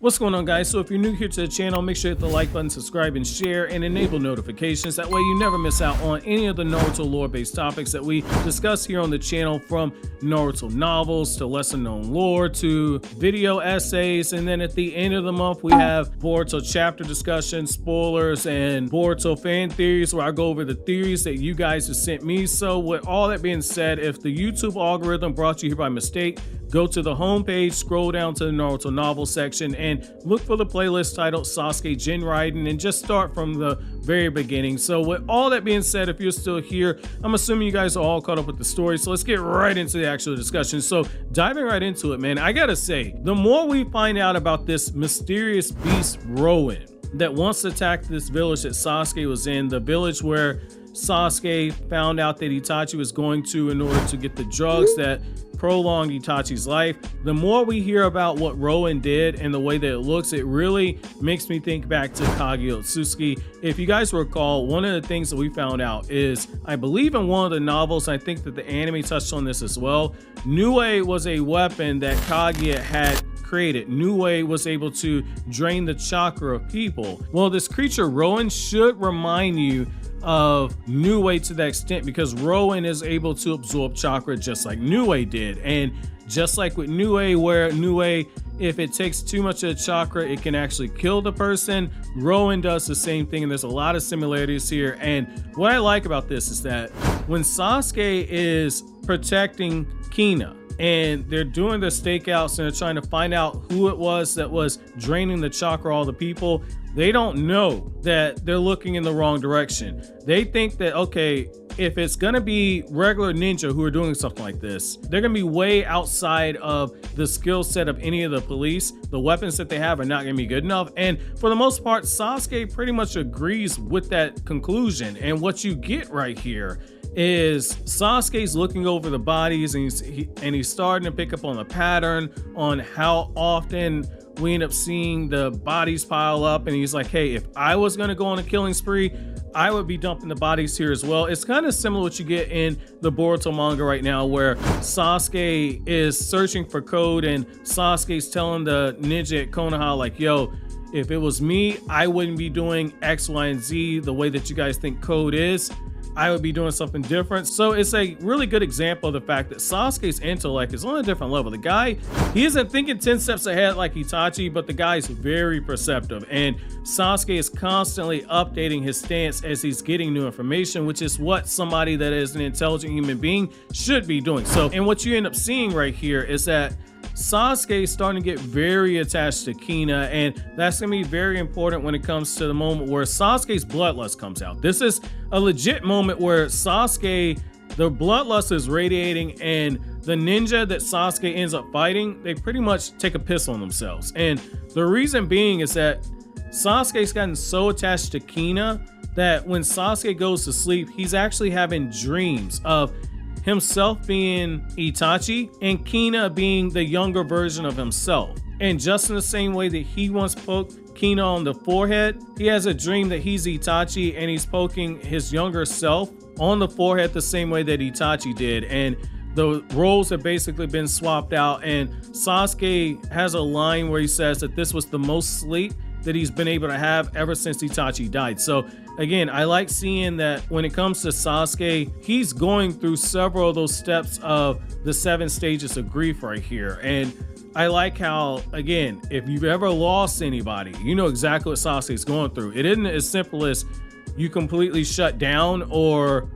What's going on, guys? So if you're new here to the channel, make sure to hit the like button, subscribe, and share, and enable notifications. That way you never miss out on any of the Naruto lore-based topics that we discuss here on the channel, from Naruto novels to lesser-known lore to video essays. And then at the end of the month, we have Boruto chapter discussion, spoilers, and Boruto fan theories, where I go over the theories that you guys have sent me. So with all that being said, if the YouTube algorithm brought you here by mistake, go to the homepage, scroll down to the Naruto novel section, and look for the playlist titled Sasuke Jinraiden, and just start from the very beginning. So with all that being said, if you're still here, I'm assuming you guys are all caught up with the story. So let's get right into the actual discussion. So diving right into it, man, I gotta say, the more we find out about this mysterious beast Rowan that once attacked this village that Sasuke was in, the village where Sasuke found out that Itachi was going to in order to get the drugs that prolonged Itachi's life, the more we hear about what Rowan did and the way that it looks, it really makes me think back to Kage Sasuke. If you guys recall, one of the things that we found out is, I believe in one of the novels, I think that the anime touched on this as well, Nue was a weapon that Kage had created. Nue was able to drain the chakra of people. Well, this creature Rowan should remind you of Nue to that extent, because Rowan is able to absorb chakra just like Nue did. And just like with Nue, where Nue, if it takes too much of the chakra, it can actually kill the person, Rowan does the same thing, and there's a lot of similarities here. And what I like about this is that when Sasuke is protecting Kina and they're doing the stakeouts and they're trying to find out who it was that was draining the chakra, all the people, they don't know that they're looking in the wrong direction. They think that, okay, if it's gonna be regular ninja who are doing something like this, they're gonna be way outside of the skill set of any of the police. The weapons that they have are not gonna be good enough. And for the most part, Sasuke pretty much agrees with that conclusion. And what you get right here is Sasuke's looking over the bodies, and he's starting to pick up on the pattern on how often we end up seeing the bodies pile up. And he's like, hey, if I was going to go on a killing spree, I would be dumping the bodies here as well. It's kind of similar to what you get in the Boruto manga right now, where Sasuke is searching for code and Sasuke's telling the ninja at Konoha, like, yo, if it was me, I wouldn't be doing X, Y, and Z the way that you guys think code is. I would be doing something different. So it's a really good example of the fact that Sasuke's intellect is on a different level. The guy, he isn't thinking 10 steps ahead like Itachi, but the guy's very perceptive, and Sasuke is constantly updating his stance as he's getting new information, which is what somebody that is an intelligent human being should be doing. So, and what you end up seeing right here is that Sasuke is starting to get very attached to Kina, and that's gonna be very important when it comes to the moment where Sasuke's bloodlust comes out. This is a legit moment where Sasuke, the bloodlust is radiating, and the ninja that Sasuke ends up fighting, they pretty much take a piss on themselves. And the reason being is that Sasuke's gotten so attached to Kina that when Sasuke goes to sleep, he's actually having dreams of himself being Itachi and Kina being the younger version of himself. And just in the same way that he once poked Kina on the forehead, he has a dream that he's Itachi and he's poking his younger self on the forehead the same way that Itachi did. And the roles have basically been swapped out, and Sasuke has a line where he says that this was the most sleep that he's been able to have ever since Itachi died. So again, I like seeing that when it comes to Sasuke, he's going through several of those steps of the 7 stages of grief right here. And I like how, again, if you've ever lost anybody, you know exactly what Sasuke's going through. It isn't as simple as you completely shut down, or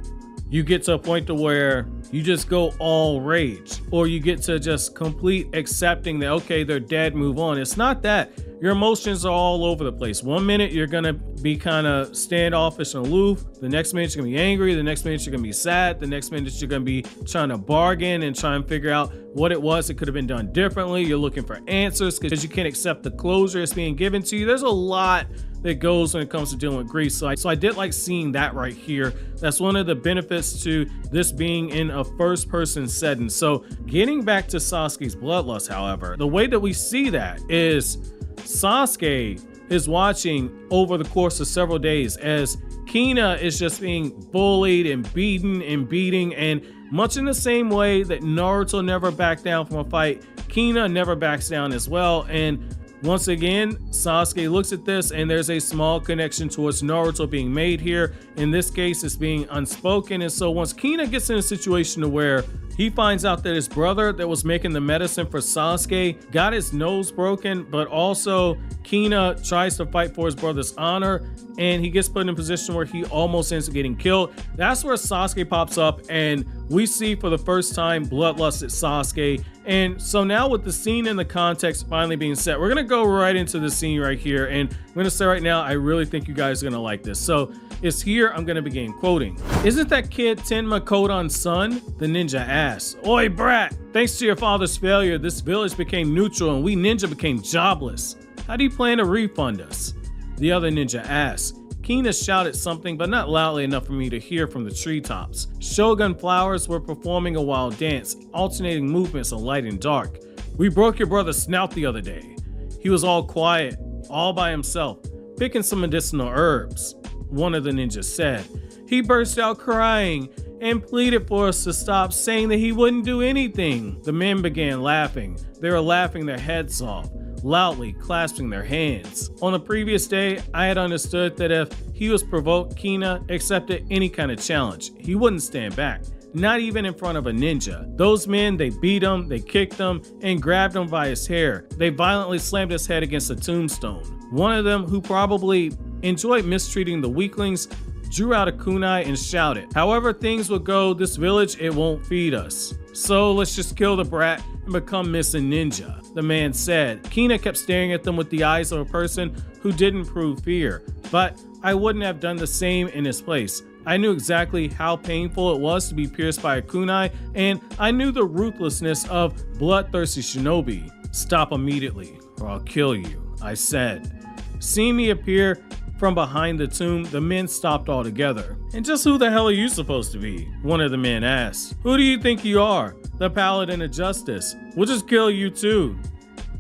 you get to a point to where you just go all rage, or you get to just complete accepting that, okay, they're dead, move on. It's not that. Your emotions are all over the place. One minute you're gonna be kind of standoffish and aloof. The next minute you're gonna be angry. The next minute you're gonna be sad. The next minute you're gonna be trying to bargain and try and figure out what it was that could have been done differently. You're looking for answers because you can't accept the closure that's being given to you. There's a lot that goes when it comes to dealing with grief. So I did like seeing that right here. That's one of the benefits to this being in a first person setting. So getting back to Sasuke's bloodlust, however, the way that we see that is Sasuke is watching over the course of several days as Kina is just being bullied and beaten and beating, and much in the same way that Naruto never backed down from a fight, Kina never backs down as well. And Once again, Sasuke looks at this and there's a small connection towards Naruto being made here. In this case, it's being unspoken. And so once Kina gets in a situation to where he finds out that his brother that was making the medicine for Sasuke got his nose broken, but also Kina tries to fight for his brother's honor, and he gets put in a position where he almost ends up getting killed. That's where Sasuke pops up, and we see for the first time bloodlusted Sasuke. And so now with the scene and the context finally being set, we're gonna go right into the scene right here, and I'm gonna say right now, I really think you guys are gonna like this. So it's here, I'm gonna begin quoting. "Isn't that kid Tenma Kodan's son?" The ninja asks. "Oi brat, thanks to your father's failure, this village became neutral and we ninja became jobless. How do you plan to refund us?" The other ninja asks. Kina shouted something, but not loudly enough for me to hear from the treetops. Shogun flowers were performing a wild dance, alternating movements of light and dark. "We broke your brother's snout the other day. He was all quiet, all by himself, picking some medicinal herbs," one of the ninjas said. "He burst out crying and pleaded for us to stop, saying that he wouldn't do anything." The men began laughing. They were laughing their heads off, loudly clasping their hands. On the previous day, I had understood that if he was provoked, Kina accepted any kind of challenge. He wouldn't stand back, not even in front of a ninja. Those men, they beat him, they kicked him, and grabbed him by his hair. They violently slammed his head against a tombstone. One of them, who probably enjoyed mistreating the weaklings, drew out a kunai and shouted, "However things will go, this village, it won't feed us. So let's just kill the brat and become missing ninja," the man said. Kina kept staring at them with the eyes of a person who didn't prove fear, but I wouldn't have done the same in his place. I knew exactly how painful it was to be pierced by a kunai, and I knew the ruthlessness of bloodthirsty shinobi. "Stop immediately, or I'll kill you," I said. Seeing me appear from behind the tomb, the men stopped altogether. "And just who the hell are you supposed to be?" one of the men asked. "Who do you think you are? The paladin of justice. We'll just kill you too,"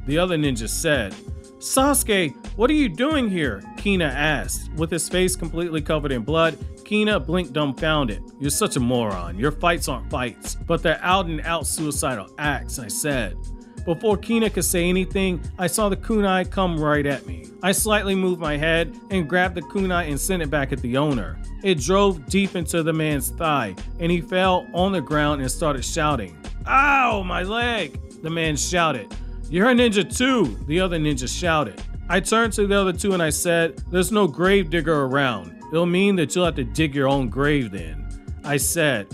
the other ninja said. "Sasuke, what are you doing here?" Kina asked. With his face completely covered in blood, Kina blinked dumbfounded. "You're such a moron. Your fights aren't fights, but they're out and out suicidal acts," I said. Before Kina could say anything, I saw the kunai come right at me. I slightly moved my head and grabbed the kunai and sent it back at the owner. It drove deep into the man's thigh, and he fell on the ground and started shouting. "Ow, my leg!" the man shouted. "You're a ninja too," the other ninja shouted. I turned to the other two and I said, "There's no grave digger around. It'll mean that you'll have to dig your own grave then," I said.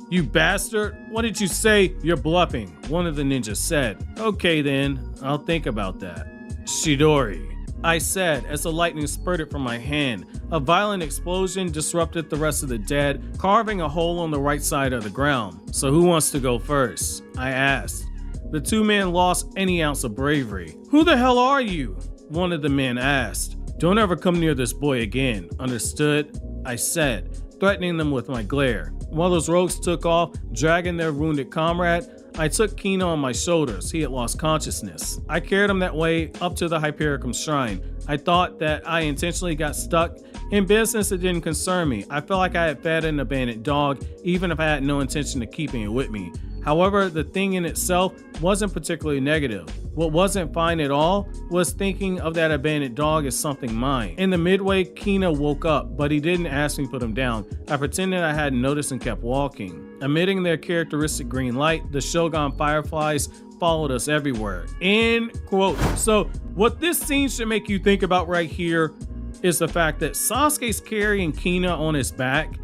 "You bastard, what did you say? You're bluffing," one of the ninjas said. "Okay then, I'll think about that." "Chidori," I said as the lightning spurted from my hand. A violent explosion disrupted the rest of the dead, carving a hole on the right side of the ground. "So who wants to go first?" I asked. The two men lost any ounce of bravery. "Who the hell are you?" one of the men asked. "Don't ever come near this boy again, understood?" I said, threatening them with my glare. While those rogues took off, dragging their wounded comrade, I took Kina on my shoulders. He had lost consciousness. I carried him that way up to the Hypericum shrine. I thought that I intentionally got stuck in business that didn't concern me. I felt like I had fed an abandoned dog, even if I had no intention of keeping it with me. However, the thing in itself wasn't particularly negative. What wasn't fine at all was thinking of that abandoned dog as something mine. In the midway, Kina woke up, but he didn't ask me to put him down. I pretended I hadn't noticed and kept walking. Emitting their characteristic green light, the Shogun fireflies followed us everywhere. End quote. So what this scene should make you think about right here is the fact that Sasuke's carrying Kina on his back,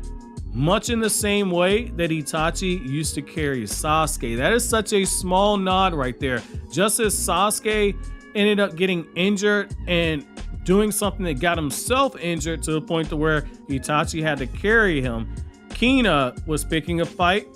much in the same way that Itachi used to carry Sasuke. That is such a small nod right there. Just as Sasuke ended up getting injured and doing something that got himself injured to the point to where Itachi had to carry him, Kina was picking a fight,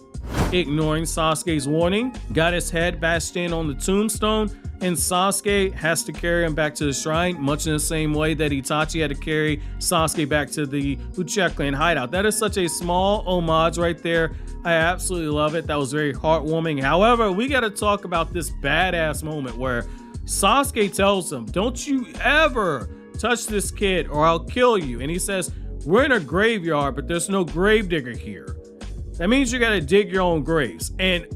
ignoring Sasuke's warning, got his head bashed in on the tombstone, and Sasuke has to carry him back to the shrine, much in the same way that Itachi had to carry Sasuke back to the Uchiha clan hideout. That is such a small homage right there. I absolutely love it. That was very heartwarming. However, we got to talk about this badass moment where Sasuke tells him, "Don't you ever touch this kid or I'll kill you." And he says, "We're in a graveyard, but there's no gravedigger here. That means you got to dig your own graves." And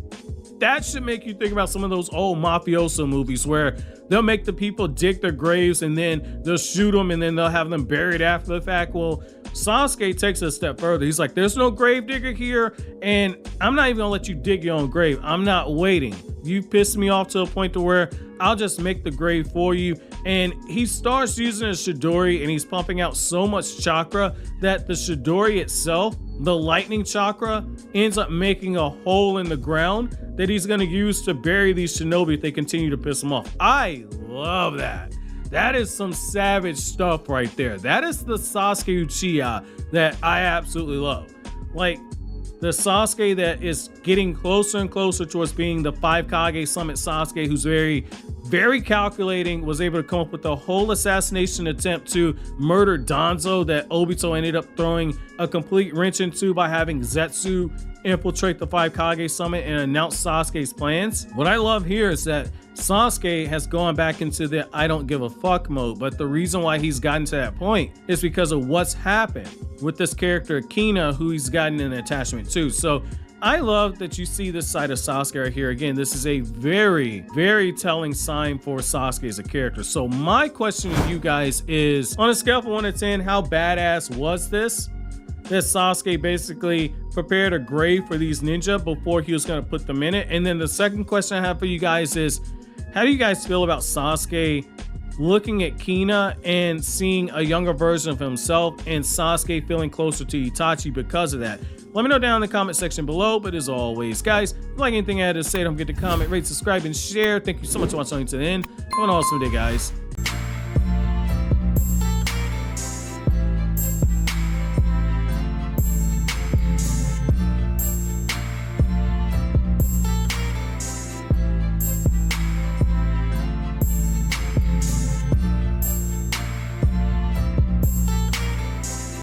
That should make you think about some of those old mafioso movies where they'll make the people dig their graves and then they'll shoot them and then they'll have them buried after the fact. Well, Sasuke takes it a step further. He's like, there's no grave digger here, and I'm not even gonna let you dig your own grave. I'm not waiting. You pissed me off to a point to where I'll just make the grave for you. And he starts using a Chidori, and he's pumping out so much chakra that the Chidori itself, the lightning chakra, ends up making a hole in the ground that he's gonna use to bury these shinobi if they continue to piss him off. I love that. That is some savage stuff right there. That is the Sasuke Uchiha that I absolutely love. Like, the Sasuke that is getting closer and closer towards being the 5 Kage Summit Sasuke, who's very calculating, was able to come up with the whole assassination attempt to murder Danzo that Obito ended up throwing a complete wrench into by having Zetsu infiltrate the 5 Kage Summit and announce Sasuke's plans. What I love here is that Sasuke has gone back into the I don't give a fuck mode, but the reason why he's gotten to that point is because of what's happened with this character Kina, who he's gotten an attachment to. So I love that you see this side of Sasuke right here. Again, this is a very, very telling sign for Sasuke as a character. So my question to you guys is, on a scale from 1 to 10, how badass was this? That Sasuke basically prepared a grave for these ninja before he was going to put them in it. And then the second question I have for you guys is, how do you guys feel about Sasuke looking at Kina and seeing a younger version of himself, and Sasuke feeling closer to Itachi because of that? Let me know down in the comment section below. But as always, guys, if you like anything I had to say, don't forget to comment, rate, subscribe, and share. Thank you so much for watching to the end. Have an awesome day, guys.